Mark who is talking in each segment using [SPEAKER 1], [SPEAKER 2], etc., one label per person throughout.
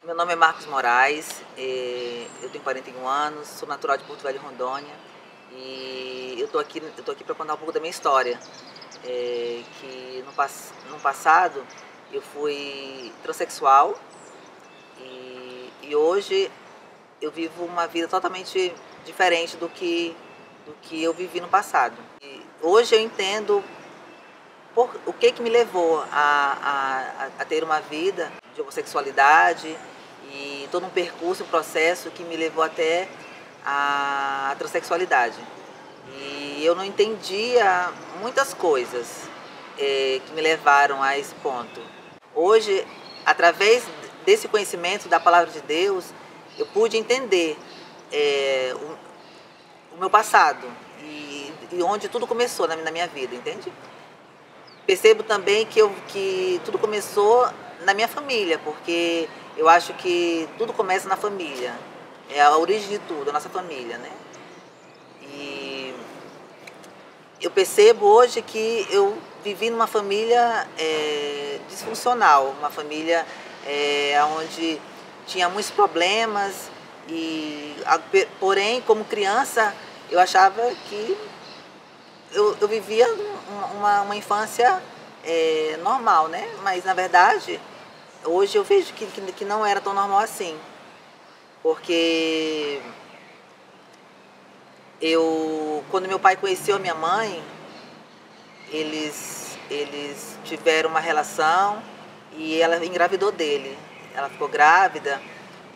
[SPEAKER 1] Meu nome é Marcos Moraes, eu tenho 41 anos, sou natural de Porto Velho, Rondônia, e eu tô aqui para contar um pouco da minha história. Que no passado eu fui transexual e hoje eu vivo uma vida totalmente diferente do que eu vivi no passado. E hoje eu entendo o que me levou a ter uma vida de homossexualidade e todo um percurso, um processo que me levou até a transexualidade. E eu não entendia muitas coisas que me levaram a esse ponto. Hoje, através desse conhecimento da palavra de Deus, eu pude entender o meu passado e onde tudo começou na minha vida, entende? Percebo também que tudo começou na minha família, porque eu acho que tudo começa na família. É a origem de tudo, a nossa família, né? E eu percebo hoje que eu vivi numa família disfuncional, uma família onde tinha muitos problemas, porém, como criança, eu achava que eu vivia uma infância normal, né? Mas, na verdade, hoje eu vejo que não era tão normal assim. Porque quando meu pai conheceu a minha mãe, eles tiveram uma relação e ela engravidou dele. Ela ficou grávida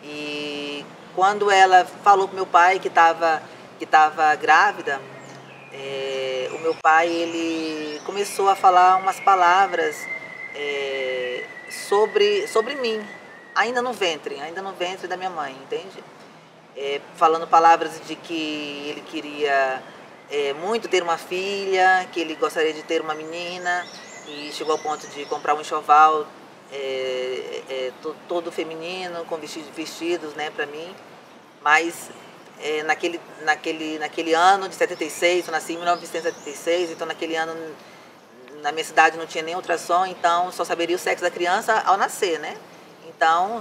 [SPEAKER 1] e quando ela falou pro meu pai que estava grávida, o meu pai ele começou a falar umas palavras sobre mim, ainda no ventre da minha mãe, entende? Falando palavras de que ele queria muito ter uma filha, que ele gostaria de ter uma menina, e chegou ao ponto de comprar um enxoval todo feminino, com vestidos, né, para mim. Mas naquele ano de 76, eu nasci em 1976, então naquele ano na minha cidade não tinha nem ultrassom, então só saberia o sexo da criança ao nascer, né? Então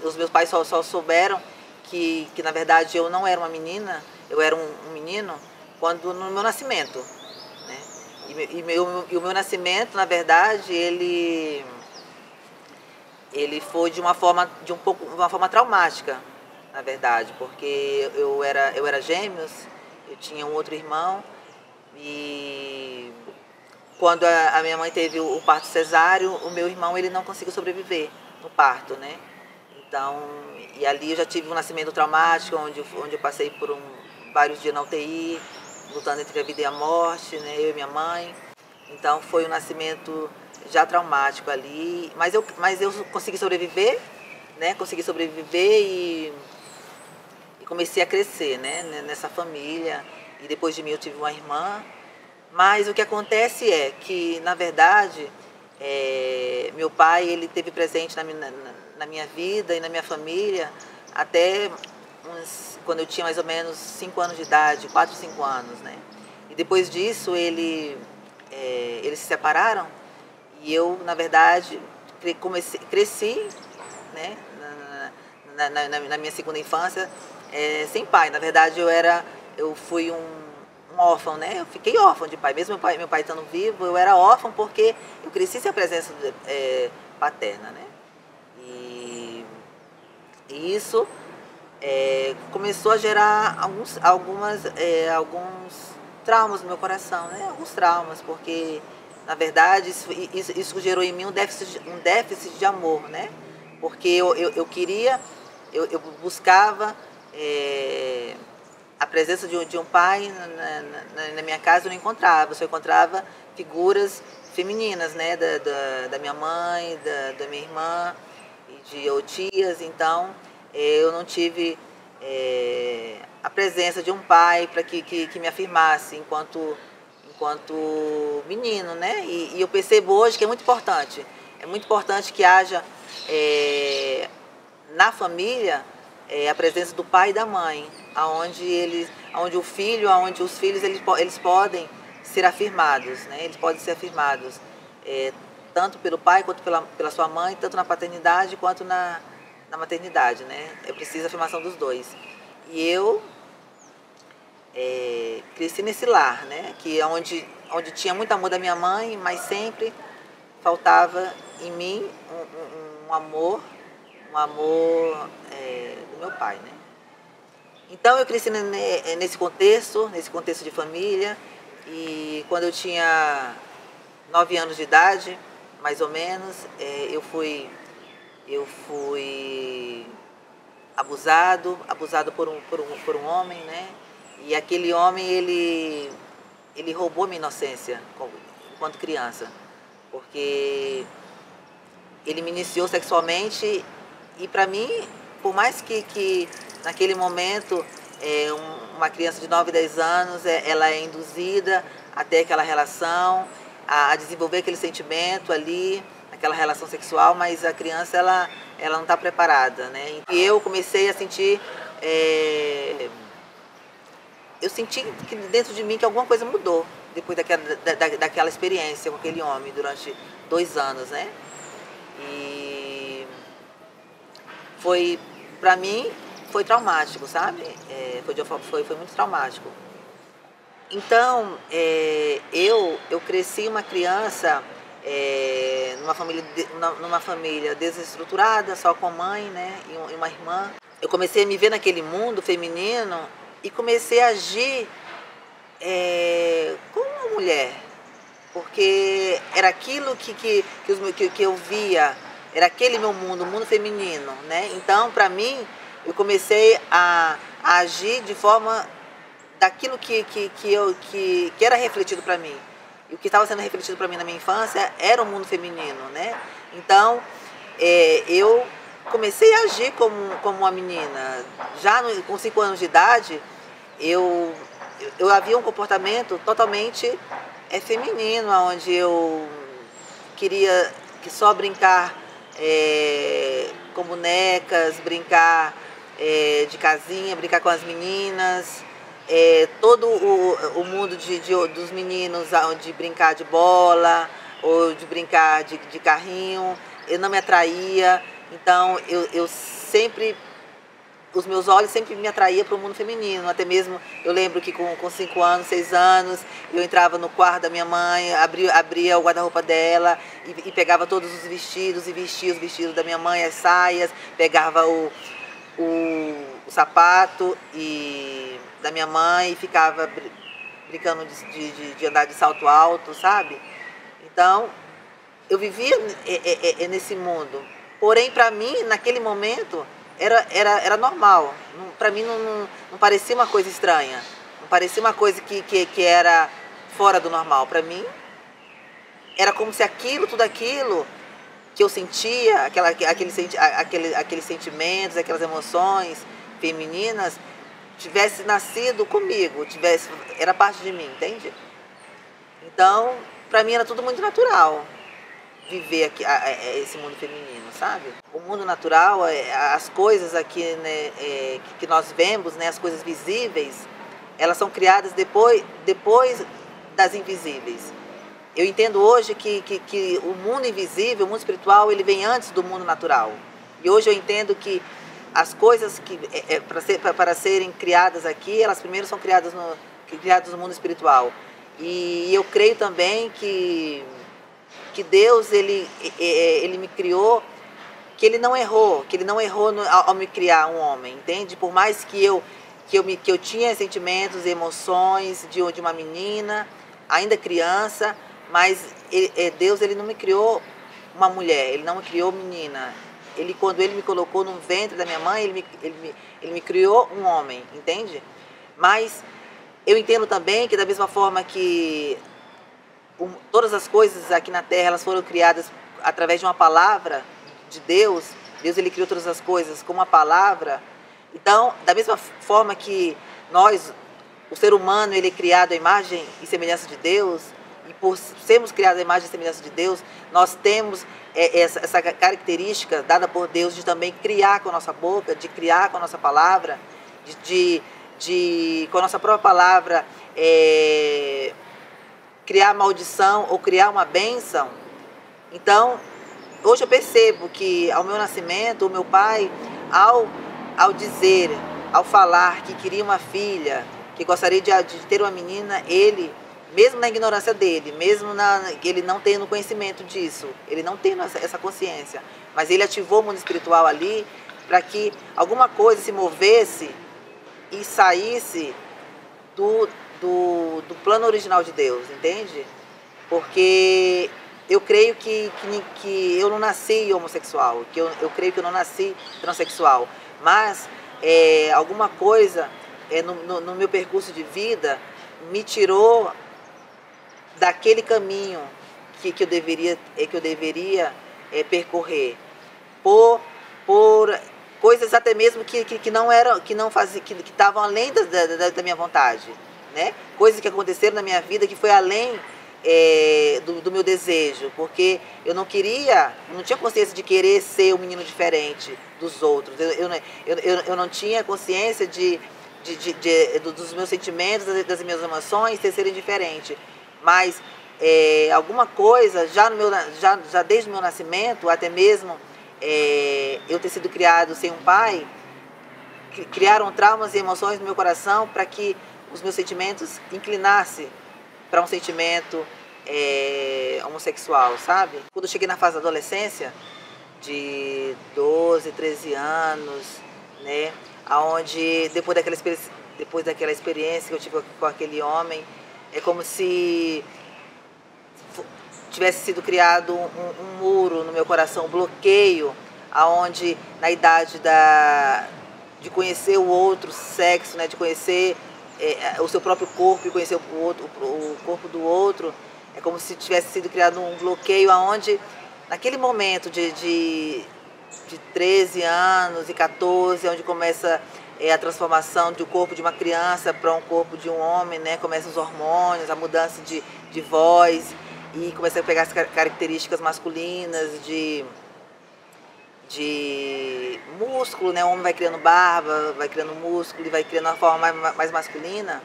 [SPEAKER 1] os meus pais só souberam que na verdade eu não era uma menina, eu era um menino, quando no meu nascimento, né? E o meu nascimento, na verdade, ele foi de uma forma traumática, na verdade, porque eu era gêmeos, eu tinha um outro irmão e quando a minha mãe teve o parto cesáreo, o meu irmão ele não conseguiu sobreviver no parto, né? Então, e ali eu já tive um nascimento traumático, onde eu passei por vários dias na UTI, lutando entre a vida e a morte, né? Eu e minha mãe. Então foi um nascimento já traumático ali, mas eu consegui sobreviver, né? Consegui sobreviver e comecei a crescer, né? Nessa família. E depois de mim eu tive uma irmã. Mas o que acontece é que, na verdade, meu pai ele esteve presente na minha vida e na minha família até quando eu tinha mais ou menos 5 anos de idade, 4, 5 anos, né? E depois disso eles se separaram e eu, na verdade, cresci, né? Na minha segunda infância sem pai. Na verdade, eu fui um órfão, né? Eu fiquei órfão de pai. Mesmo meu pai estando vivo, eu era órfão porque eu cresci sem a presença paterna, né? E isso começou a gerar alguns traumas no meu coração, né? Alguns traumas, porque, na verdade, isso gerou em mim um déficit de amor, né? Porque eu queria, eu buscava a presença de um pai na minha casa, eu não encontrava. Eu só encontrava figuras femininas, né? Da minha mãe, da minha irmã e de tias. Então, eu não tive a presença de um pai para que me afirmasse enquanto menino, né? E eu percebo hoje que é muito importante. É muito importante que haja na família a presença do pai e da mãe, onde os filhos eles podem ser afirmados, né? Eles podem ser afirmados tanto pelo pai quanto pela sua mãe, tanto na paternidade quanto na maternidade, né? É preciso a afirmação dos dois. E eu cresci nesse lar, né? Que é onde tinha muito amor da minha mãe, mas sempre faltava em mim um amor do meu pai, né? Então eu cresci nesse contexto de família, e quando eu tinha 9 anos de idade, mais ou menos, eu fui abusado por um homem, né? E aquele homem, ele roubou minha inocência enquanto criança, porque ele me iniciou sexualmente, e para mim, por mais que naquele momento uma criança de 9, 10 anos, ela é induzida até aquela relação, a desenvolver aquele sentimento ali, aquela relação sexual, mas a criança ela não está preparada, né? E eu comecei a sentir, eu senti que dentro de mim que alguma coisa mudou depois daquela experiência com aquele homem durante 2 anos, né? E foi, para mim, foi traumático, sabe? Foi muito traumático. Então, eu cresci uma criança numa família desestruturada, só com a mãe, né, e uma irmã. Eu comecei a me ver naquele mundo feminino e comecei a agir como uma mulher, porque era aquilo que eu via, era aquele meu mundo, o mundo feminino, né? Então, para mim, eu comecei a agir de forma daquilo que era refletido para mim. E o que estava sendo refletido para mim na minha infância era o mundo feminino, né? Então, eu comecei a agir como uma menina. Já com 5 anos de idade, eu havia um comportamento totalmente feminino, onde eu queria só brincar com bonecas, brincar de casinha, brincar com as meninas. Todo o mundo dos meninos, de brincar de bola ou de brincar de carrinho, eu não me atraía. Então eu sempre, os meus olhos sempre me atraíam para o mundo feminino. Até mesmo eu lembro que com 5 anos, 6 anos, eu entrava no quarto da minha mãe, abria o guarda-roupa dela e pegava todos os vestidos e vestia os vestidos da minha mãe, as saias, pegava o sapato da minha mãe e ficava brincando de andar de salto alto, sabe? Então, eu vivia nesse mundo. Porém, para mim, naquele momento, era normal. Para mim, não parecia uma coisa estranha. Não parecia uma coisa que era fora do normal. Para mim, era como se tudo aquilo que eu sentia, aqueles sentimentos, aquelas emoções femininas, tivesse nascido comigo, era parte de mim, entende? Então, para mim era tudo muito natural viver esse mundo feminino, sabe? O mundo natural, as coisas aqui, né, que nós vemos, né, as coisas visíveis, elas são criadas depois das invisíveis. Eu entendo hoje que o mundo invisível, o mundo espiritual, ele vem antes do mundo natural. E hoje eu entendo que as coisas que para serem criadas aqui, elas primeiro são criadas no mundo espiritual. E eu creio também que Deus ele me criou, que ele não errou ao me criar um homem, entende? Por mais que eu tinha sentimentos e emoções de uma menina, ainda criança, mas Deus ele não me criou uma mulher, ele não me criou menina. Quando ele me colocou no ventre da minha mãe, ele me criou um homem, entende? Mas eu entendo também que da mesma forma que todas as coisas aqui na Terra, elas foram criadas através de uma palavra de Deus. Deus ele criou todas as coisas com uma palavra. Então, da mesma forma que o ser humano, ele é criado à imagem e semelhança de Deus, e por sermos criados à imagem e semelhança de Deus, nós temos essa característica dada por Deus de também criar com a nossa boca, de criar com a nossa palavra, com a nossa própria palavra, criar maldição ou criar uma bênção. Então, hoje eu percebo que ao meu nascimento, o meu pai, ao, ao falar que queria uma filha, que gostaria de ter uma menina, ele, mesmo na ignorância dele, mesmo ele não tendo conhecimento disso, ele não tendo essa consciência, mas ele ativou o mundo espiritual ali para que alguma coisa se movesse e saísse do plano original de Deus, entende? Porque eu creio que eu não nasci homossexual, que eu creio que eu não nasci transexual, mas alguma coisa no meu percurso de vida me tirou daquele caminho que eu deveria percorrer por coisas até mesmo que não eram, que não faziam, que estavam além da minha vontade, né? Coisas que aconteceram na minha vida que foi além do meu desejo, porque eu não tinha consciência de querer ser um menino diferente dos outros. Eu não tinha consciência dos meus sentimentos, das minhas emoções serem diferentes. Mas alguma coisa, já desde o meu nascimento, até mesmo eu ter sido criado sem um pai, criaram traumas e emoções no meu coração para que os meus sentimentos inclinassem para um sentimento homossexual, sabe? Quando eu cheguei na fase da adolescência, de 12, 13 anos, né? Onde depois daquela experiência que eu tive com aquele homem, é como se tivesse sido criado um muro no meu coração, um bloqueio, aonde na idade de conhecer o outro sexo, né, de conhecer o seu próprio corpo e conhecer o corpo do outro, é como se tivesse sido criado um bloqueio aonde, naquele momento de 13 anos e 14, onde começa a transformação do corpo de uma criança para um corpo de um homem, né? Começam os hormônios, a mudança de voz e começa a pegar as características masculinas de músculo, né? O homem vai criando barba, vai criando músculo e vai criando uma forma mais masculina.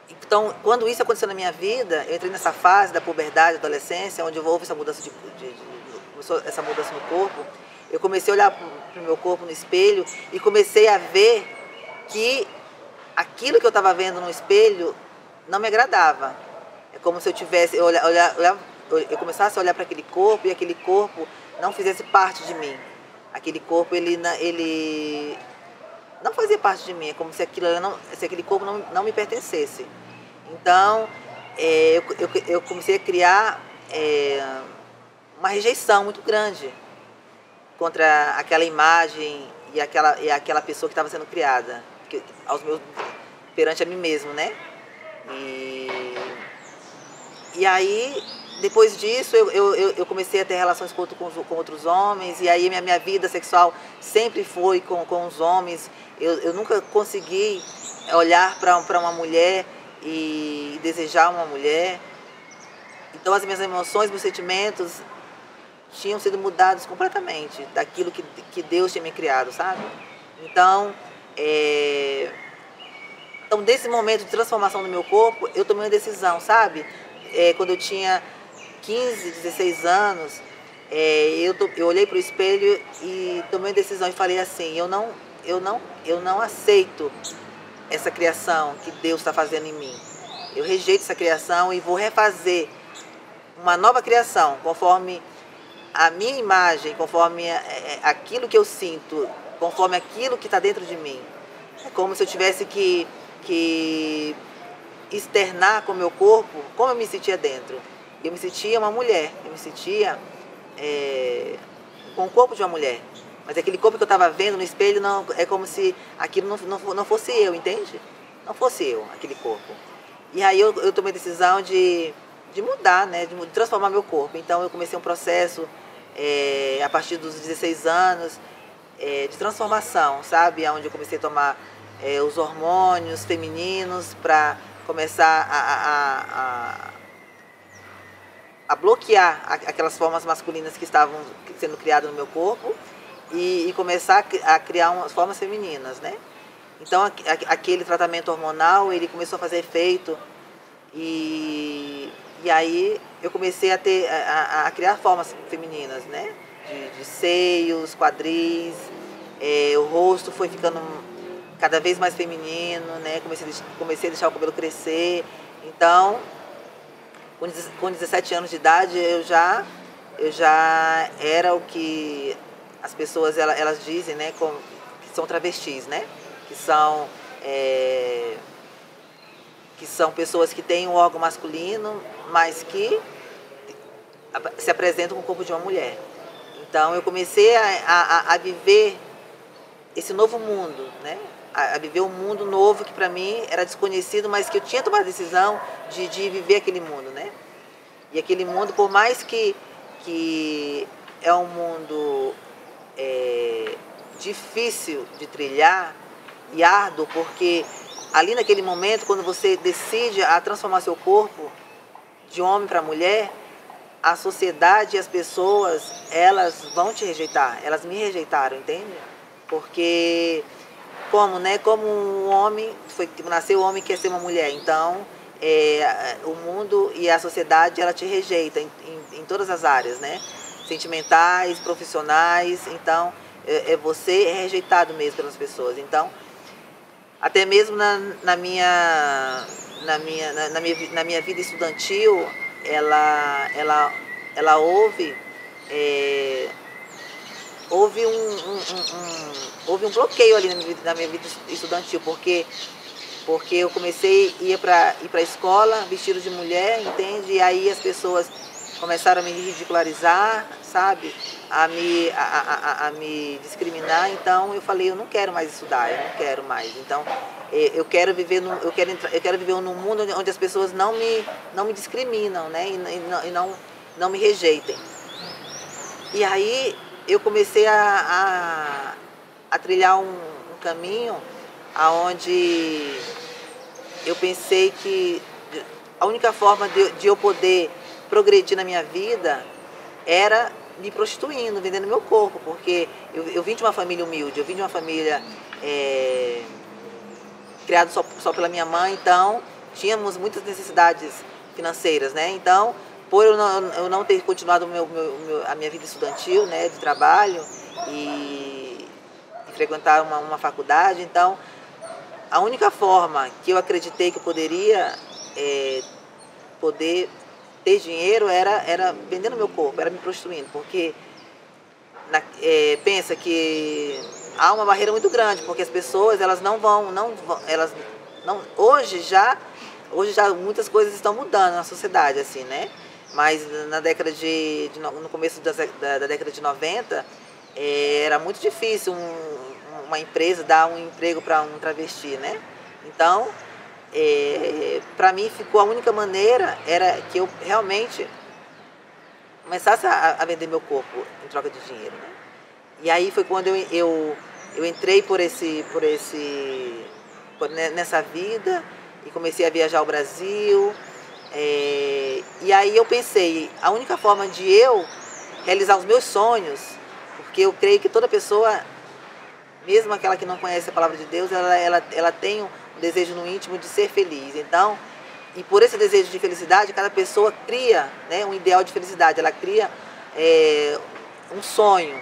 [SPEAKER 1] Então, quando isso aconteceu na minha vida, eu entrei nessa fase da puberdade, adolescência, onde houve essa mudança essa mudança no corpo. Eu comecei a olhar para o meu corpo no espelho e comecei a ver que aquilo que eu estava vendo no espelho não me agradava. É como se eu começasse a olhar para aquele corpo e aquele corpo não fizesse parte de mim. Aquele corpo, ele não fazia parte de mim. É como se aquele corpo não me pertencesse. Então, eu comecei a criar uma rejeição muito grande contra aquela imagem e aquela pessoa que estava sendo criada, perante a mim mesmo, né? E aí, depois disso, eu comecei a ter relações com outros homens, e aí minha vida sexual sempre foi com os homens. Eu nunca consegui olhar para uma mulher e desejar uma mulher. Então, as minhas emoções, meus sentimentos tinham sido mudados completamente daquilo que Deus tinha me criado, sabe? Então, desse momento de transformação no meu corpo, eu tomei uma decisão, sabe? Quando eu tinha 15, 16 anos, eu olhei para o espelho e tomei uma decisão e falei assim, eu não aceito essa criação que Deus está fazendo em mim. Eu rejeito essa criação e vou refazer uma nova criação, conforme a minha imagem, conforme aquilo que eu sinto, conforme aquilo que está dentro de mim. É como se eu tivesse que externar com o meu corpo como eu me sentia dentro. Eu me sentia uma mulher, eu me sentia com o corpo de uma mulher. Mas aquele corpo que eu estava vendo no espelho, não, é como se aquilo não fosse eu, entende? Não fosse eu, aquele corpo. E aí eu tomei a decisão de mudar, né? De transformar meu corpo. Então eu comecei um processo a partir dos 16 anos de transformação, sabe? Onde eu comecei a tomar os hormônios femininos para começar a bloquear aquelas formas masculinas que estavam sendo criadas no meu corpo e começar a criar umas formas femininas, né? Então aquele tratamento hormonal, ele começou a fazer efeito e aí eu comecei a criar formas femininas, né? de seios, quadris, o rosto foi ficando cada vez mais feminino, né? Comecei a deixar o cabelo crescer. Então, com 17 anos de idade, eu já era o que as pessoas elas dizem, né? Que são travestis, né? Que são pessoas que têm um órgão masculino, mas que se apresentam com o corpo de uma mulher. Então eu comecei a viver esse novo mundo, né? A viver um mundo novo que para mim era desconhecido, mas que eu tinha tomado a decisão de viver aquele mundo, né? E aquele mundo, por mais que é um mundo difícil de trilhar e árduo, porque ali naquele momento, quando você decide a transformar seu corpo de homem para mulher, a sociedade e as pessoas, elas vão te rejeitar. Elas me rejeitaram, entende? Porque como um homem, nasceu homem quer ser uma mulher, então o mundo e a sociedade, ela te rejeita em todas as áreas, né? Sentimentais, profissionais, então você é rejeitado mesmo pelas pessoas. Então, até mesmo na minha vida estudantil, ela houve um bloqueio ali na minha vida estudantil, porque eu comecei a ir para a escola vestido de mulher, entende? E aí as pessoas começaram a me ridicularizar, sabe? A me discriminar. Então eu falei, eu não quero mais estudar, eu não quero mais. Então eu quero viver num mundo onde as pessoas não me discriminam, né? E não me rejeitem. E aí eu comecei a trilhar um caminho aonde eu pensei que a única forma de eu poder progredir na minha vida era me prostituindo, vendendo meu corpo, porque eu vim de uma família humilde, eu vim de uma família criada só pela minha mãe, então tínhamos muitas necessidades financeiras, né? Então, por eu não ter continuado a minha vida estudantil, né, de trabalho e frequentar uma faculdade, então a única forma que eu acreditei que eu poderia poder ter dinheiro era vendendo meu corpo, era me prostituindo, porque pensa que há uma barreira muito grande, porque as pessoas elas hoje já muitas coisas estão mudando na sociedade, assim, né? Mas na década no começo da década de 90, era muito difícil uma empresa dar um emprego para um travesti, né? Então, para mim ficou a única maneira era que eu realmente começasse a vender meu corpo em troca de dinheiro, né? E aí foi quando eu entrei nessa vida e comecei a viajar ao Brasil. E aí eu pensei, a única forma de eu realizar os meus sonhos, porque eu creio que toda pessoa, mesmo aquela que não conhece a palavra de Deus, ela tem um desejo no íntimo de ser feliz. Então, e por esse desejo de felicidade, cada pessoa cria, né, um ideal de felicidade, ela cria um sonho,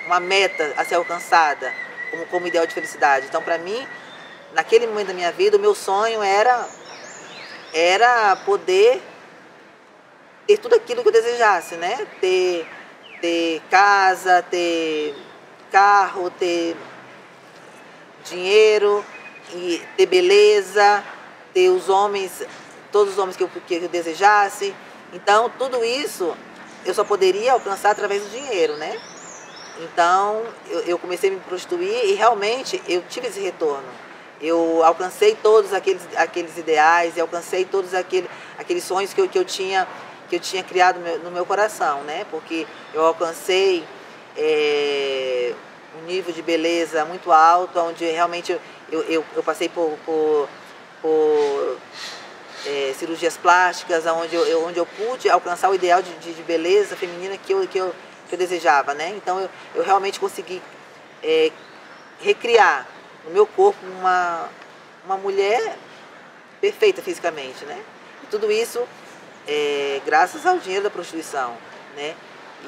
[SPEAKER 1] uma meta a ser alcançada como ideal de felicidade. Então, para mim, naquele momento da minha vida, o meu sonho era poder ter tudo aquilo que eu desejasse, né? Ter casa, ter carro, ter dinheiro, e ter beleza, ter todos os homens que eu desejasse. Então, tudo isso eu só poderia alcançar através do dinheiro, né? Então, eu comecei a me prostituir e realmente eu tive esse retorno. Eu alcancei todos aqueles ideais, eu alcancei todos aqueles sonhos que eu tinha criado no meu coração, né? Porque eu alcancei um nível de beleza muito alto, onde realmente eu passei por cirurgias plásticas, onde eu pude alcançar o ideal de beleza feminina que eu desejava, né? Então eu realmente consegui recriar no meu corpo uma mulher perfeita fisicamente, né? E tudo isso graças ao dinheiro da prostituição, né?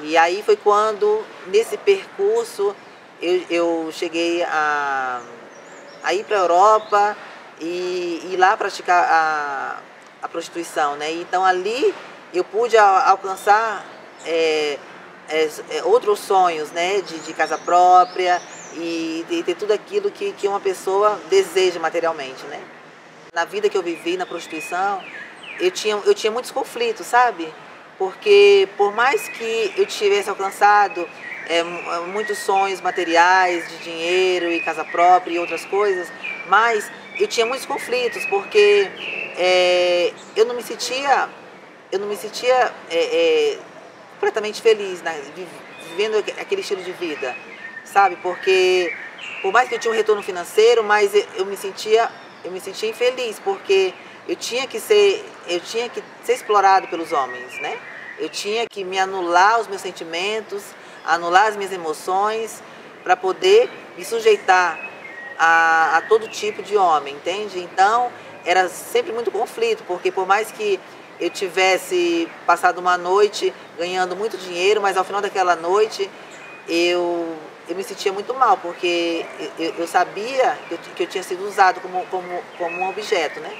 [SPEAKER 1] E aí foi quando, nesse percurso, eu cheguei a ir para a Europa e lá praticar a prostituição, né? Então ali eu pude alcançar outros sonhos, né? De casa própria e de ter tudo aquilo que uma pessoa deseja materialmente, né? Na vida que eu vivi na prostituição, eu tinha muitos conflitos, sabe? Porque por mais que eu tivesse alcançado muitos sonhos materiais, de dinheiro e casa própria e outras coisas, mas eu tinha muitos conflitos, porque eu não me sentia completamente feliz, né, vivendo aquele estilo de vida, sabe? Porque por mais que eu tinha um retorno financeiro, mas eu me sentia infeliz, porque eu tinha que ser explorado pelos homens, né? Eu tinha que me anular os meus sentimentos, anular as minhas emoções, para poder me sujeitar a todo tipo de homem, entende? Então, era sempre muito conflito, porque por mais que eu tivesse passado uma noite ganhando muito dinheiro, mas ao final daquela noite eu me sentia muito mal, porque eu sabia que eu tinha sido usado como um objeto, né?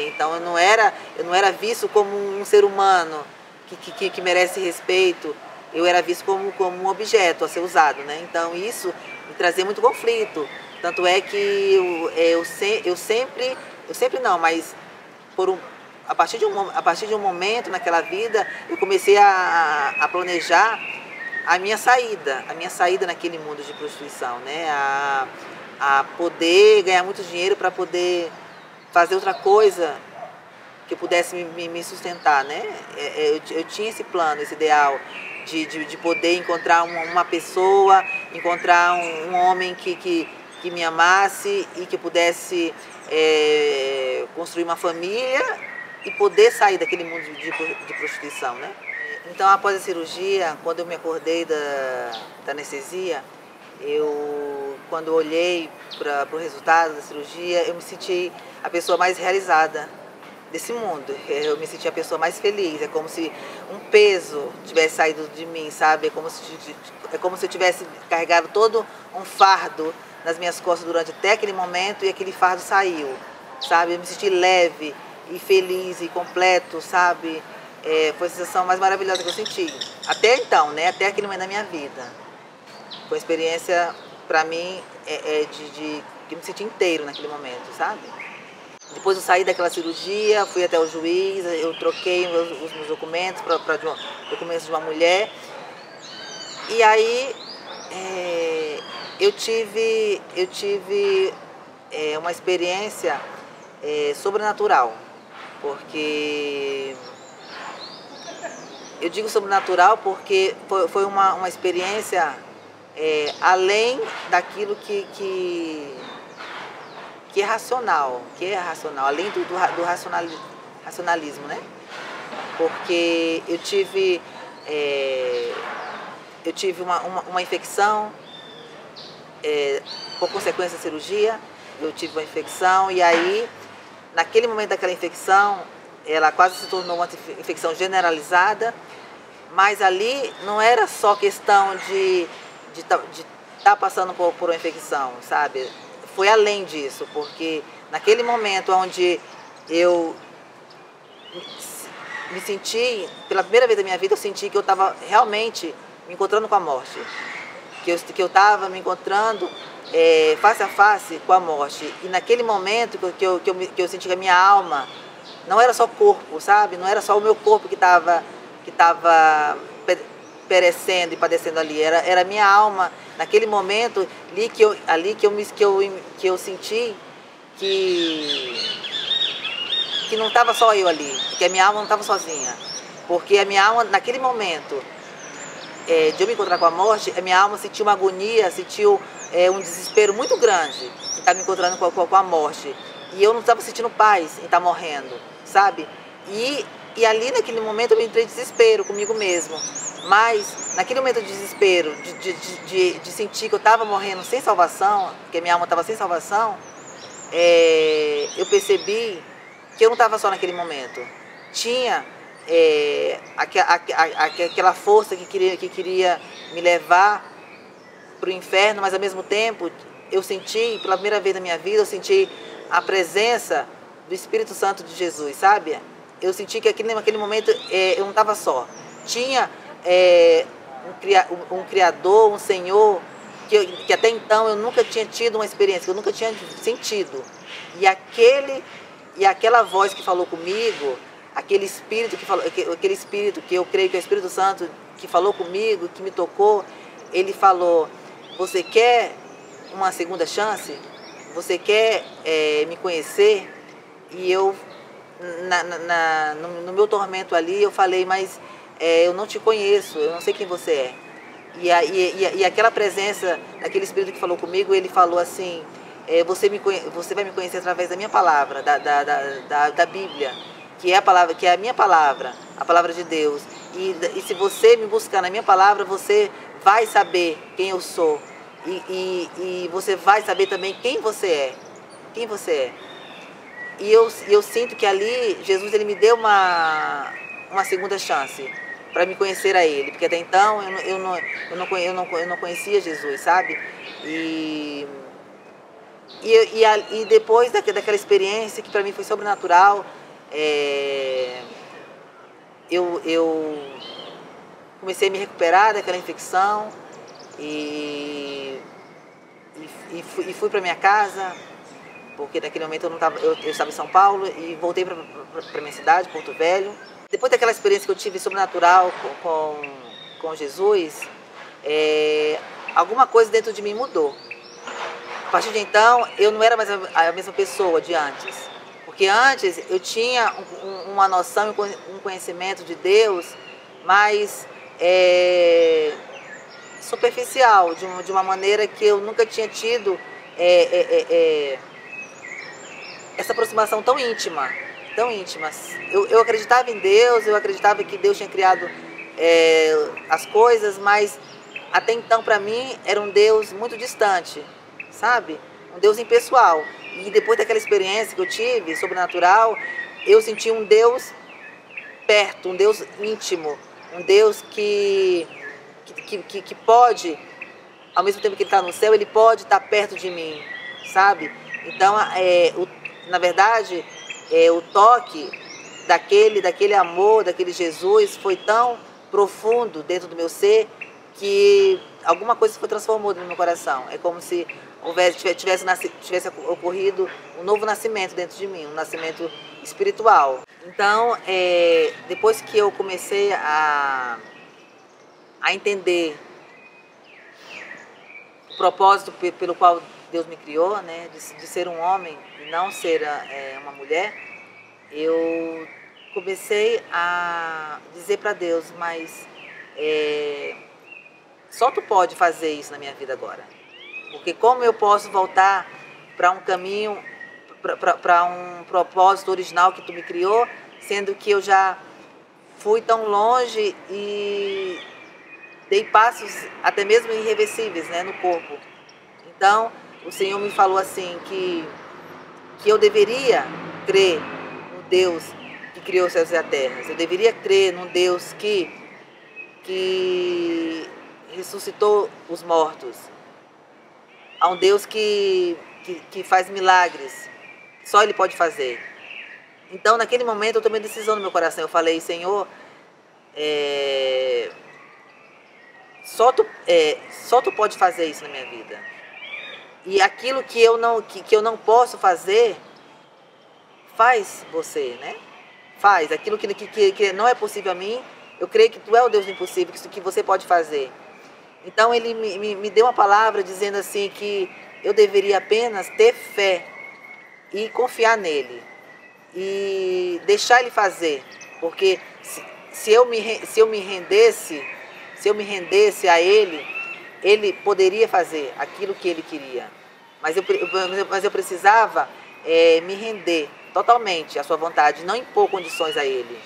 [SPEAKER 1] Então eu não era visto como um ser humano que merece respeito, eu era visto como um objeto a ser usado, né? Então isso me trazia muito conflito. Tanto é que eu sempre não, mas a partir de um momento naquela vida, eu comecei a planejar a minha saída naquele mundo de prostituição, né? A poder ganhar muito dinheiro para poder fazer outra coisa que eu pudesse me sustentar, né? Eu tinha esse plano, esse ideal de poder encontrar uma pessoa, encontrar um homem que me amasse e que pudesse construir uma família e poder sair daquele mundo de prostituição, né? Então, após a cirurgia, quando eu me acordei da anestesia, quando eu olhei para o resultado da cirurgia, eu me senti a pessoa mais realizada desse mundo. Eu me senti a pessoa mais feliz. É como se um peso tivesse saído de mim, sabe? É como se eu tivesse carregado todo um fardo nas minhas costas durante até aquele momento e aquele fardo saiu, sabe? Eu me senti leve e feliz e completo, sabe? Foi a sensação mais maravilhosa que eu senti. Até então, né? Até aquele momento da minha vida. Foi uma experiência, para mim, de eu me senti inteiro naquele momento, sabe? Depois eu saí daquela cirurgia, fui até o juiz, eu troquei os meus documentos para documentos de uma mulher. E aí eu tive uma experiência sobrenatural, porque eu digo sobrenatural porque foi uma experiência além daquilo que é racional, além do racionalismo, né? Porque eu tive uma infecção, por consequência da cirurgia, eu tive uma infecção e aí, naquele momento daquela infecção, ela quase se tornou uma infecção generalizada, mas ali não era só questão de estar passando por uma infecção, sabe? Foi além disso, porque naquele momento onde eu me senti, pela primeira vez da minha vida, eu senti que eu estava realmente me encontrando com a morte. Que eu estava me encontrando face a face com a morte. E naquele momento que eu senti que a minha alma não era só corpo, sabe? Não era só o meu corpo que estava perecendo e padecendo ali. Era a minha alma, naquele momento ali que eu senti que não estava só eu ali, que a minha alma não estava sozinha. Porque a minha alma, naquele momento de eu me encontrar com a morte, a minha alma sentiu uma agonia, sentiu um desespero muito grande em estar me encontrando com a morte. E eu não estava sentindo paz em estar morrendo, sabe? E ali naquele momento eu entrei em desespero comigo mesmo. Mas naquele momento de desespero, de sentir que eu estava morrendo sem salvação, que a minha alma estava sem salvação, eu percebi que eu não estava só naquele momento. Tinha aquela força que queria me levar para o inferno, mas ao mesmo tempo eu senti, pela primeira vez na minha vida, eu senti a presença do Espírito Santo de Jesus, sabe? Eu senti que naquele momento eu não estava só. Tinha um Criador, um Senhor, que até então eu nunca tinha tido uma experiência, que eu nunca tinha sentido. E aquela voz que falou comigo, aquele espírito que eu creio que é o Espírito Santo que falou comigo, que me tocou, ele falou: você quer uma segunda chance? Você quer me conhecer? E eu, no meu tormento ali, eu falei: mas eu não te conheço, eu não sei quem você é. E aquela presença daquele espírito que falou comigo, ele falou assim: você vai me conhecer através da minha palavra, da Bíblia, que é a minha palavra, a palavra de Deus. E se você me buscar na minha palavra, você vai saber quem eu sou. E você vai saber também quem você é. Quem você é. E eu sinto que ali Jesus ele me deu uma segunda chance para me conhecer a Ele, porque até então eu não conhecia Jesus, sabe? E depois daquela experiência que para mim foi sobrenatural, eu comecei a me recuperar daquela infecção e fui para minha casa, porque naquele momento eu estava em São Paulo e voltei para minha cidade, Porto Velho. Depois daquela experiência que eu tive sobrenatural com Jesus, alguma coisa dentro de mim mudou. A partir de então, eu não era mais a mesma pessoa de antes. Porque antes eu tinha uma noção e um conhecimento de Deus mais superficial, de uma maneira que eu nunca tinha tido essa aproximação tão íntima. Tão íntima. Eu acreditava em Deus, eu acreditava que Deus tinha criado as coisas, mas até então para mim era um Deus muito distante, sabe? Um Deus impessoal. E depois daquela experiência que eu tive, sobrenatural, eu senti um Deus perto, um Deus íntimo, um Deus que pode, ao mesmo tempo que Ele está no céu, Ele pode estar perto de mim, sabe? Então, na verdade, o toque daquele amor, daquele Jesus foi tão profundo dentro do meu ser que alguma coisa se foi transformada no meu coração. É como se tivesse ocorrido um novo nascimento dentro de mim, um nascimento espiritual. Então, depois que eu comecei a entender o propósito pelo qual Deus me criou, né, de ser um homem e não ser uma mulher, eu comecei a dizer para Deus: mas só tu pode fazer isso na minha vida agora. Porque como eu posso voltar para um caminho, para um propósito original que tu me criou, sendo que eu já fui tão longe e dei passos até mesmo irreversíveis, né, no corpo. Então, o Senhor me falou assim que eu deveria crer no Deus que criou os céus e a terra. Eu deveria crer num Deus que ressuscitou os mortos. Há um Deus que faz milagres. Só Ele pode fazer. Então, naquele momento, eu tomei decisão no meu coração. Eu falei: Senhor, só tu pode fazer isso na minha vida. E aquilo que eu não posso fazer, faz você, né? Faz. Aquilo que não é possível a mim, eu creio que tu é o Deus do impossível, que você pode fazer. Então Ele me deu uma palavra dizendo assim que eu deveria apenas ter fé e confiar nele. E deixar Ele fazer. Porque se eu me rendesse a Ele, Ele poderia fazer aquilo que Ele queria. Mas eu precisava me render totalmente à sua vontade, não impor condições a Ele,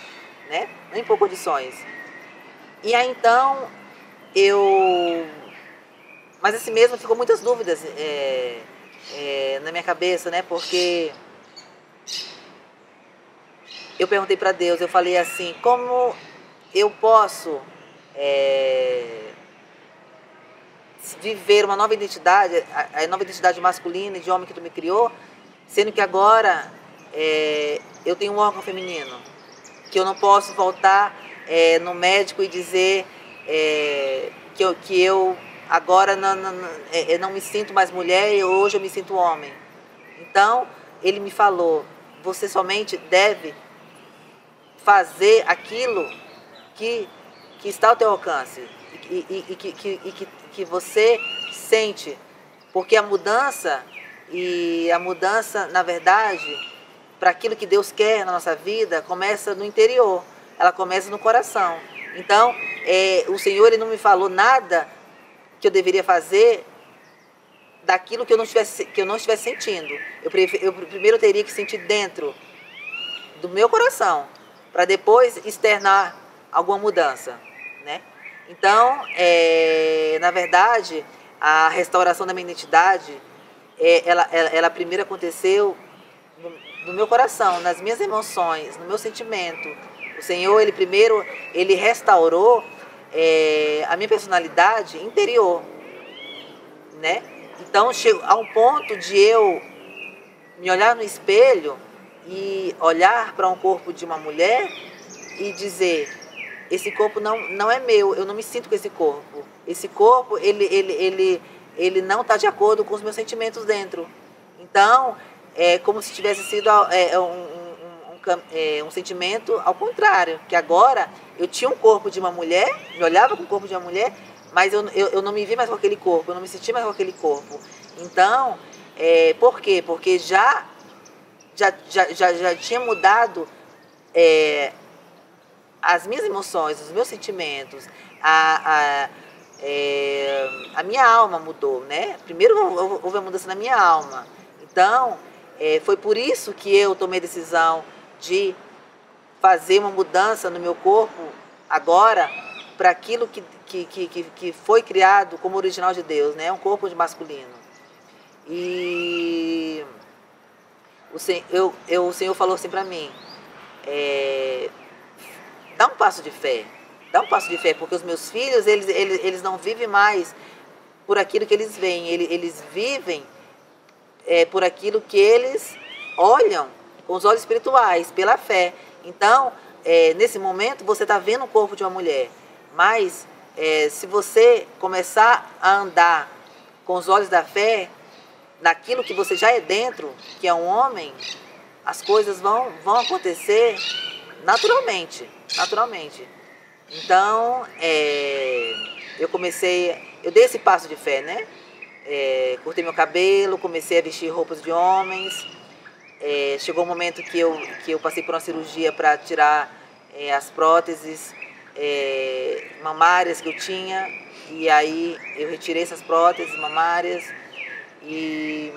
[SPEAKER 1] né? Não impor condições. E aí então mas assim mesmo ficou muitas dúvidas na minha cabeça, né? Porque eu perguntei para Deus, eu falei assim, como eu posso viver uma nova identidade, a nova identidade masculina e de homem que tu me criou, sendo que agora eu tenho um órgão feminino, que eu não posso voltar no médico e dizer que eu agora não me sinto mais mulher e hoje eu me sinto homem. Então, ele me falou, você somente deve fazer aquilo que está ao teu alcance e que você sente, porque a mudança, na verdade, para aquilo que Deus quer na nossa vida, começa no interior, ela começa no coração. Então, o Senhor ele não me falou nada que eu deveria fazer daquilo que eu não estivesse sentindo. Eu primeiro teria que sentir dentro do meu coração, para depois externar alguma mudança, né? Então, na verdade, a restauração da minha identidade, ela primeiro aconteceu no meu coração, nas minhas emoções, no meu sentimento. O Senhor, ele restaurou a minha personalidade interior, né? Então, chegou a um ponto de eu me olhar no espelho e olhar para um corpo de uma mulher e dizer, esse corpo não é meu, eu não me sinto com esse corpo. Esse corpo, ele não está de acordo com os meus sentimentos dentro. Então, é como se tivesse sido um sentimento ao contrário, que agora eu tinha um corpo de uma mulher, me olhava com o corpo de uma mulher, mas eu não me vi mais com aquele corpo, eu não me senti mais com aquele corpo. Então, por quê? Porque já tinha mudado as minhas emoções, os meus sentimentos, a minha alma mudou, né? Primeiro houve a mudança na minha alma. Então, foi por isso que eu tomei a decisão de fazer uma mudança no meu corpo agora para aquilo que foi criado como original de Deus, né? Um corpo de masculino. E o Senhor falou assim para mim, dá um passo de fé, porque os meus filhos, eles não vivem mais por aquilo que eles veem, eles vivem por aquilo que eles olham com os olhos espirituais, pela fé. Então, nesse momento, você está vendo o corpo de uma mulher, mas se você começar a andar com os olhos da fé, naquilo que você já é dentro, que é um homem, as coisas vão acontecer naturalmente. Então, eu dei esse passo de fé, né? Cortei meu cabelo, comecei a vestir roupas de homens. Chegou um momento que eu passei por uma cirurgia para tirar as próteses mamárias que eu tinha, e aí eu retirei essas próteses mamárias, e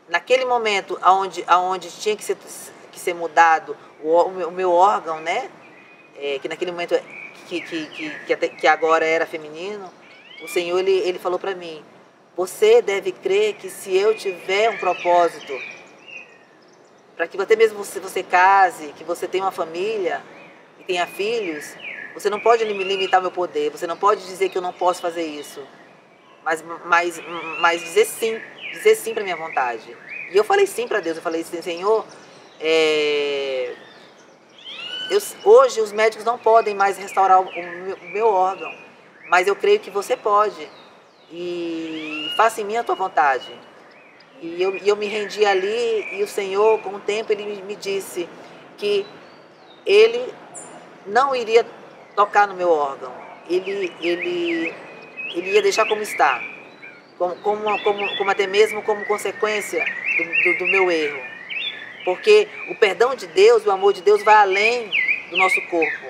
[SPEAKER 1] naquele momento onde tinha que ser mudado o meu órgão, né? Que naquele momento que agora era feminino, o Senhor ele falou para mim, você deve crer que se eu tiver um propósito, para que até mesmo você case, que você tenha uma família e tenha filhos, você não pode limitar o meu poder, você não pode dizer que eu não posso fazer isso, mas dizer sim para a minha vontade. E eu falei sim para Deus, eu falei assim, Senhor, hoje os médicos não podem mais restaurar o meu órgão, mas eu creio que você pode, e faça em mim a tua vontade. E eu me rendi ali, e o Senhor, com o tempo, ele me disse que ele não iria tocar no meu órgão, ele ia deixar como está, como até mesmo como consequência do meu erro. Porque o perdão de Deus, o amor de Deus vai além do nosso corpo.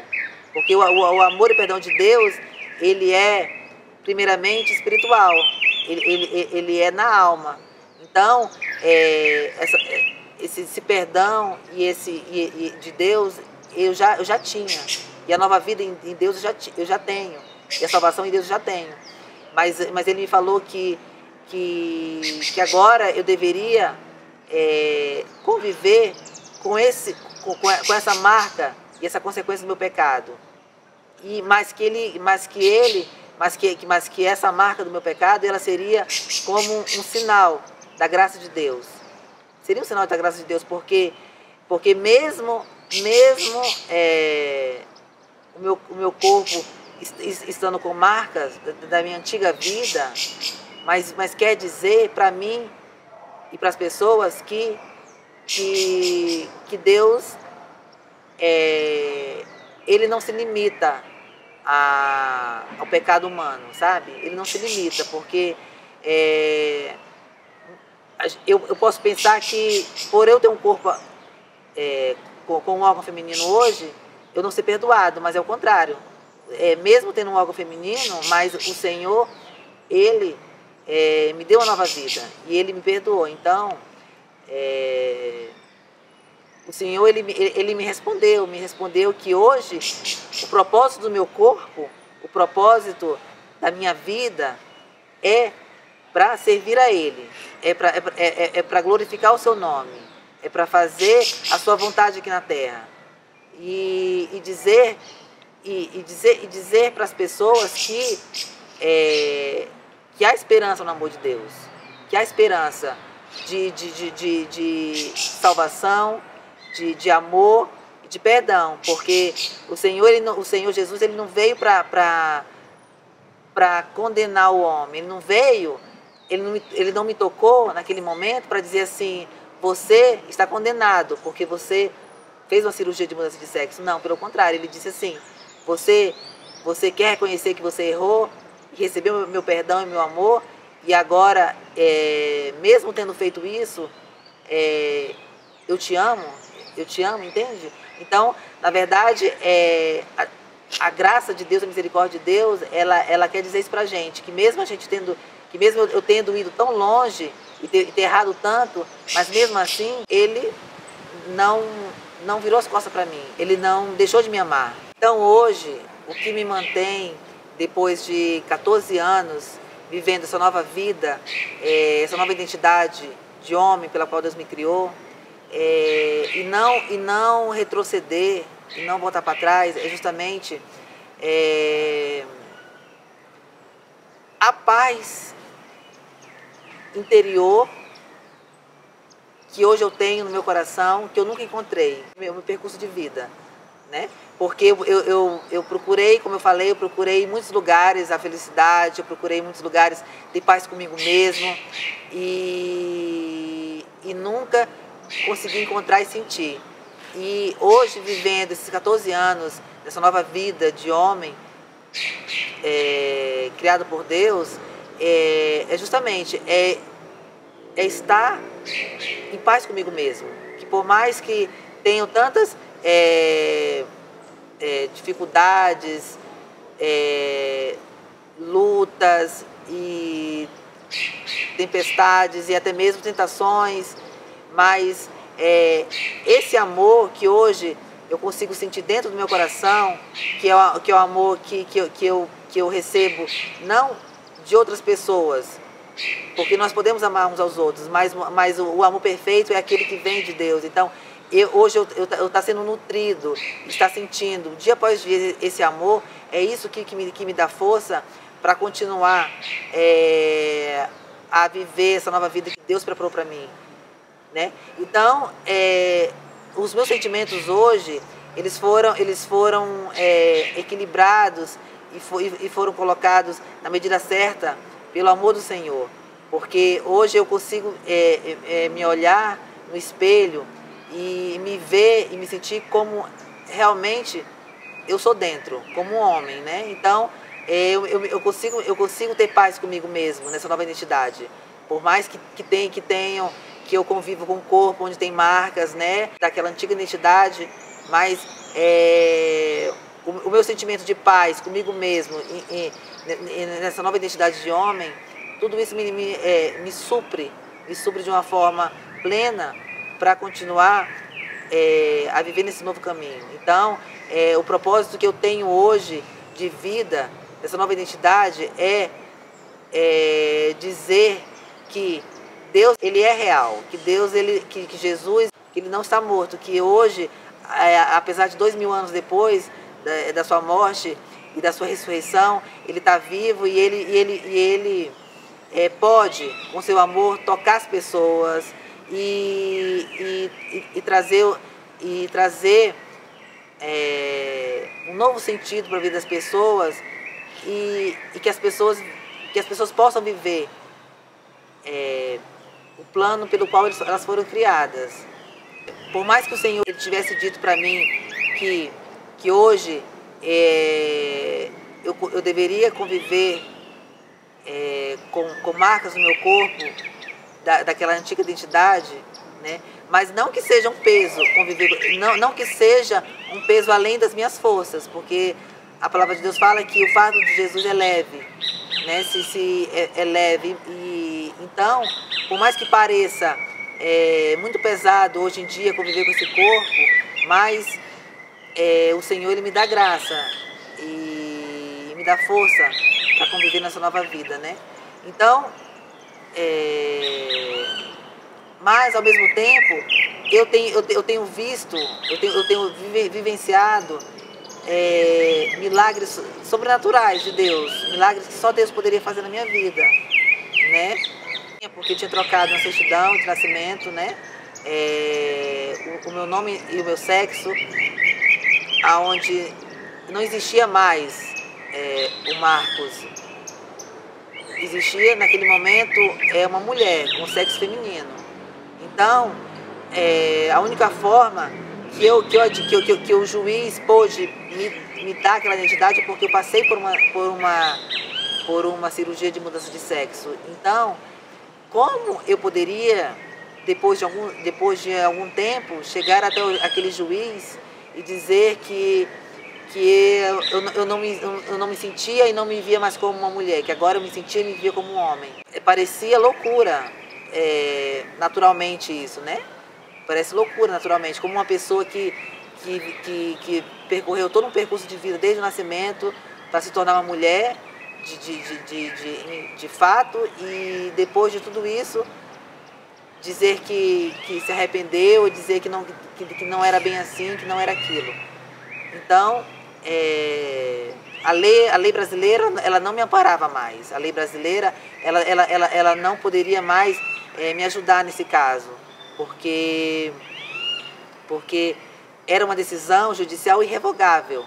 [SPEAKER 1] Porque o amor e o perdão de Deus, ele é primeiramente espiritual, ele é na alma. Então, esse perdão de Deus eu já tinha. E a nova vida em Deus eu já tenho. E a salvação em Deus eu já tenho. Mas ele me falou que agora eu deveria conviver com essa marca e essa consequência do meu pecado. E mas que essa marca do meu pecado, ela seria como um sinal da graça de Deus. Seria um sinal da graça de Deus, porque mesmo o meu corpo estando com marcas da minha antiga vida, mas quer dizer para mim e para as pessoas que Deus, ele não se limita ao pecado humano, sabe? Ele não se limita, porque eu posso pensar que por eu ter um corpo com um órgão feminino hoje, eu não ser perdoado, mas é o contrário. Mesmo tendo um órgão feminino, mas o Senhor, Ele me deu uma nova vida e Ele me perdoou. Então, o Senhor, ele me respondeu que hoje o propósito do meu corpo, o propósito da minha vida é para servir a Ele, é para glorificar o seu nome, é para fazer a sua vontade aqui na terra. E dizer para as pessoas que há esperança no amor de Deus, que há esperança de salvação, de amor e de perdão, porque o Senhor Jesus, ele não veio para condenar o homem, ele não me tocou naquele momento para dizer assim: você está condenado porque você fez uma cirurgia de mudança de sexo. Não, pelo contrário, ele disse assim: você quer reconhecer que você errou e recebeu meu perdão e meu amor, e agora, mesmo tendo feito isso, eu te amo, entende? Então, na verdade, a graça de Deus, a misericórdia de Deus, ela quer dizer isso pra gente, que mesmo eu tendo ido tão longe e ter errado tanto, mas mesmo assim, Ele não virou as costas para mim, Ele não deixou de me amar. Então hoje, o que me mantém, depois de 14 anos, vivendo essa nova vida, essa nova identidade de homem pela qual Deus me criou, e não retroceder, e não voltar para trás, é justamente a paz interior que hoje eu tenho no meu coração, que eu nunca encontrei no meu percurso de vida, né? Porque eu procurei, como eu falei, eu procurei em muitos lugares a felicidade, eu procurei em muitos lugares ter paz comigo mesmo e nunca consegui encontrar e sentir. E hoje, vivendo esses 14 anos, dessa nova vida de homem, criado por Deus, justamente estar em paz comigo mesmo. Que por mais que tenham tantas dificuldades, lutas e tempestades e até mesmo tentações, mas esse amor que hoje eu consigo sentir dentro do meu coração, que é o amor que eu recebo, não de outras pessoas, porque nós podemos amar uns aos outros, mas o amor perfeito é aquele que vem de Deus. Então, hoje eu estou sendo nutrido, está sentindo dia após dia esse amor, é isso que me dá força para continuar a viver essa nova vida que Deus preparou para mim, né? Então, os meus sentimentos hoje, eles foram equilibrados e foram colocados na medida certa pelo amor do Senhor, porque hoje eu consigo me olhar no espelho e me ver e me sentir como realmente eu sou dentro, como um homem, né? Então, eu consigo ter paz comigo mesmo nessa nova identidade, por mais que eu convivo com um corpo onde tem marcas, né, daquela antiga identidade, mas o meu sentimento de paz comigo mesmo nessa nova identidade de homem, tudo isso me supre de uma forma plena para continuar a viver nesse novo caminho. Então, o propósito que eu tenho hoje de vida, dessa nova identidade, é dizer que Deus, ele é real, que Jesus que ele não está morto, que hoje, apesar de 2000 anos depois da sua morte e da sua ressurreição, ele está vivo e ele pode, com seu amor, tocar as pessoas e trazer um novo sentido para a vida das pessoas e que as pessoas possam viver o plano pelo qual elas foram criadas. Por mais que o Senhor ele tivesse dito para mim que hoje eu deveria conviver com marcas no meu corpo daquela antiga identidade, né? Mas não que seja um peso conviver, não que seja um peso além das minhas forças, porque a palavra de Deus fala que o fardo de Jesus é leve, né? Se é leve e então, por mais que pareça muito pesado hoje em dia conviver com esse corpo, mas o Senhor ele me dá graça e me dá força para conviver nessa nova vida, né? Então, mas ao mesmo tempo eu tenho visto, eu tenho vivenciado milagres sobrenaturais de Deus, milagres que só Deus poderia fazer na minha vida, né? Porque eu tinha trocado uma certidão de nascimento, né? O meu nome e o meu sexo, aonde não existia mais o Marcos. Existia naquele momento uma mulher com sexo feminino. Então, a única forma que o juiz pôde me dar aquela identidade é porque eu passei por uma cirurgia de mudança de sexo. Então, como eu poderia, depois de algum tempo, chegar até aquele juiz e dizer que eu não me sentia e não me via mais como uma mulher, que agora eu me sentia e me via como um homem? Parecia loucura, naturalmente isso, né? Parece loucura naturalmente, como uma pessoa que percorreu todo um percurso de vida desde o nascimento para se tornar uma mulher de fato, e depois de tudo isso dizer que se arrependeu, dizer que não era bem assim, que não era aquilo. Então, a lei brasileira ela não me amparava mais. A lei brasileira ela não poderia mais me ajudar nesse caso, porque era uma decisão judicial irrevogável.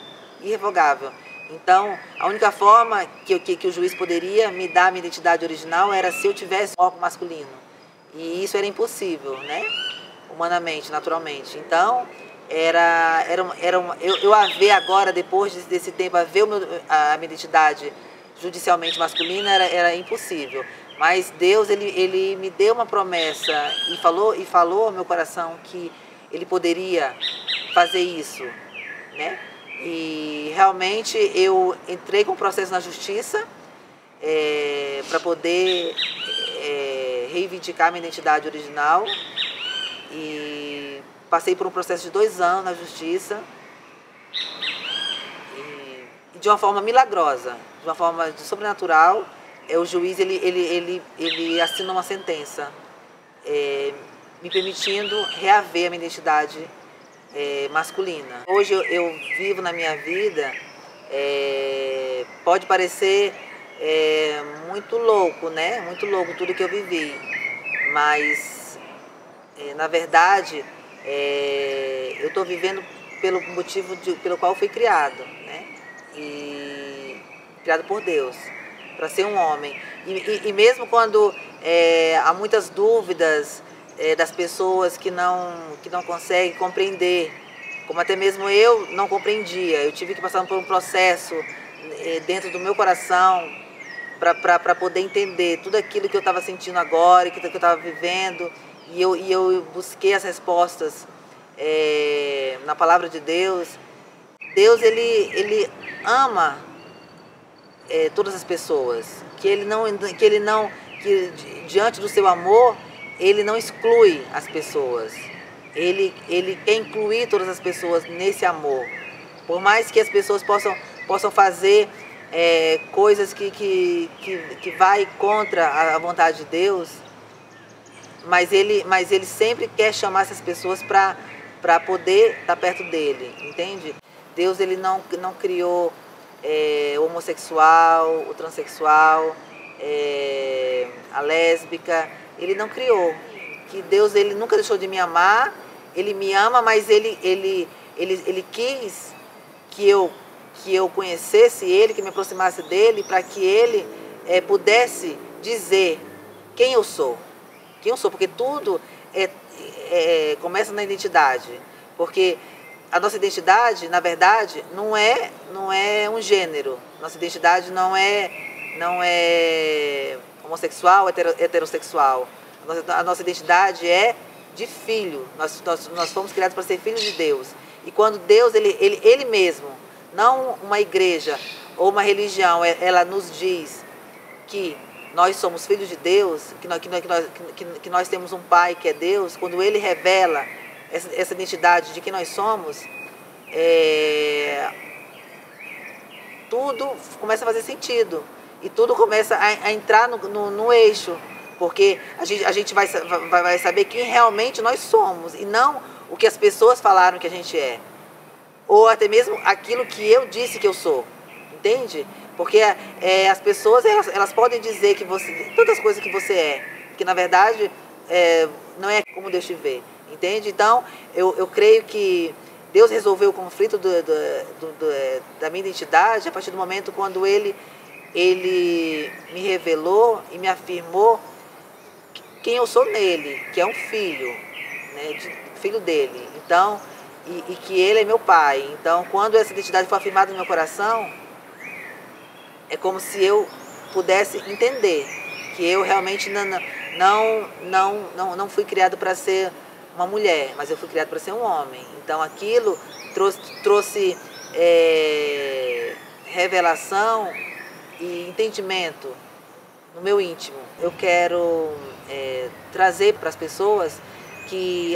[SPEAKER 1] Então, a única forma que o juiz poderia me dar a minha identidade original era se eu tivesse um corpo masculino. E isso era impossível, né? Humanamente, naturalmente. Então, eu a ver agora, depois desse tempo, a ver a minha identidade judicialmente masculina era impossível. Mas Deus, ele me deu uma promessa e falou ao meu coração que ele poderia fazer isso, né? E realmente eu entrei com o processo na justiça para poder reivindicar minha identidade original e passei por um processo de 2 anos na justiça e de uma forma milagrosa, de uma forma sobrenatural, o juiz ele assina uma sentença me permitindo reaver a minha identidade masculina. Hoje eu vivo na minha vida, pode parecer muito louco, né? Muito louco tudo que eu vivi, mas na verdade eu estou vivendo pelo motivo pelo qual eu fui criado, né? E criado por Deus para ser um homem. E mesmo quando há muitas dúvidas das pessoas que não conseguem compreender, como até mesmo eu não compreendia. Eu tive que passar por um processo dentro do meu coração para poder entender tudo aquilo que eu estava sentindo agora, que eu estava vivendo, e eu busquei as respostas na palavra de Deus. Deus ele ama todas as pessoas, que diante do seu amor ele não exclui as pessoas. Ele quer incluir todas as pessoas nesse amor. Por mais que as pessoas possam fazer coisas que vai contra a vontade de Deus, mas ele sempre quer chamar essas pessoas para poder estar perto dele, entende? Deus ele não criou o homossexual, o transexual, a lésbica, ele não criou. Que Deus ele nunca deixou de me amar, ele me ama, mas ele quis que eu conhecesse ele, que me aproximasse dele, para que ele pudesse dizer quem eu sou. Quem eu sou, porque tudo começa na identidade. Porque a nossa identidade, na verdade, não é um gênero. Nossa identidade não é homossexual, heterossexual. A nossa identidade é de filho. Nós fomos criados para ser filhos de Deus. E quando Deus, ele mesmo, não uma igreja ou uma religião, ela nos diz que nós somos filhos de Deus, que nós temos um Pai que é Deus, quando Ele revela essa identidade de que nós somos, tudo começa a fazer sentido. E tudo começa a entrar no eixo. Porque a gente vai saber quem realmente nós somos e não o que as pessoas falaram que a gente é. Ou até mesmo aquilo que eu disse que eu sou. Entende? Porque as pessoas elas podem dizer que tantas coisas que você é, que na verdade não é como Deus te vê. Entende? Então, eu creio que Deus resolveu o conflito da minha identidade a partir do momento quando Ele me revelou e me afirmou quem eu sou nele, que é um filho, né, filho dele. Então, e que ele é meu pai. Então, quando essa identidade for afirmada no meu coração, é como se eu pudesse entender que eu realmente não fui criado para ser uma mulher, mas eu fui criado para ser um homem. Então, aquilo trouxe revelação e entendimento no meu íntimo. Eu quero trazer para as pessoas,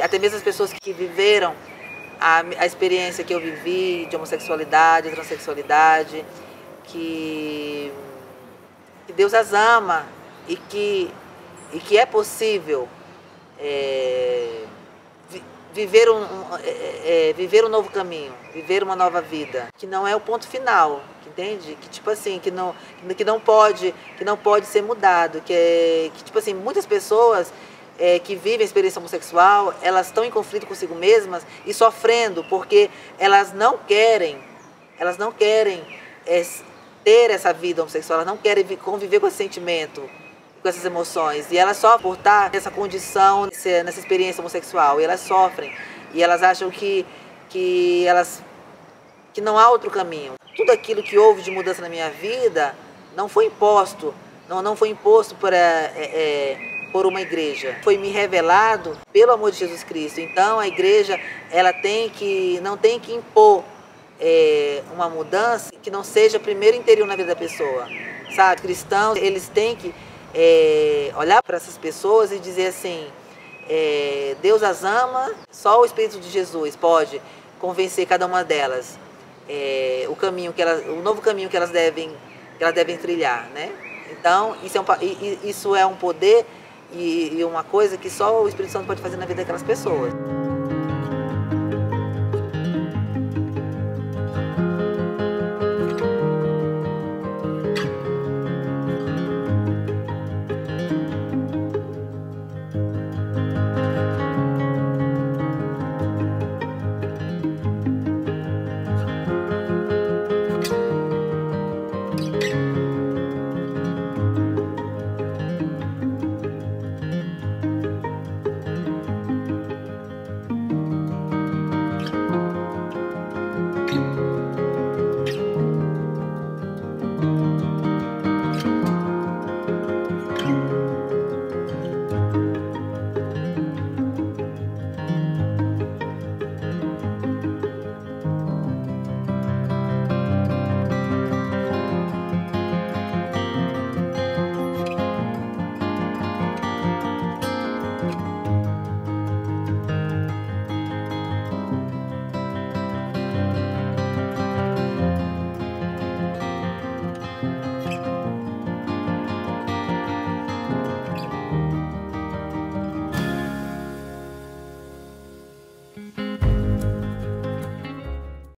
[SPEAKER 1] até mesmo as pessoas que viveram a experiência que eu vivi de homossexualidade, transexualidade, que Deus as ama e que é possível viver um novo caminho, viver uma nova vida, que não é o ponto final, entende? Que tipo assim, que não pode ser mudado, que tipo assim, muitas pessoas que vivem a experiência homossexual, elas estão em conflito consigo mesmas e sofrendo porque elas não querem ter essa vida homossexual, elas não querem conviver com esse sentimento, com essas emoções, e elas só por estar nessa condição, nessa experiência homossexual, e elas sofrem, e elas acham que não há outro caminho. Tudo aquilo que houve de mudança na minha vida não foi imposto, não foi imposto por uma igreja. Foi me revelado pelo amor de Jesus Cristo. Então a igreja ela não tem que impor uma mudança que não seja primeiro interior na vida da pessoa. Sabe, cristãos, eles têm que olhar para essas pessoas e dizer assim, Deus as ama, só o Espírito de Jesus pode convencer cada uma delas o novo caminho que elas devem trilhar, né? Então, isso é um poder e uma coisa que só o Espírito Santo pode fazer na vida daquelas pessoas.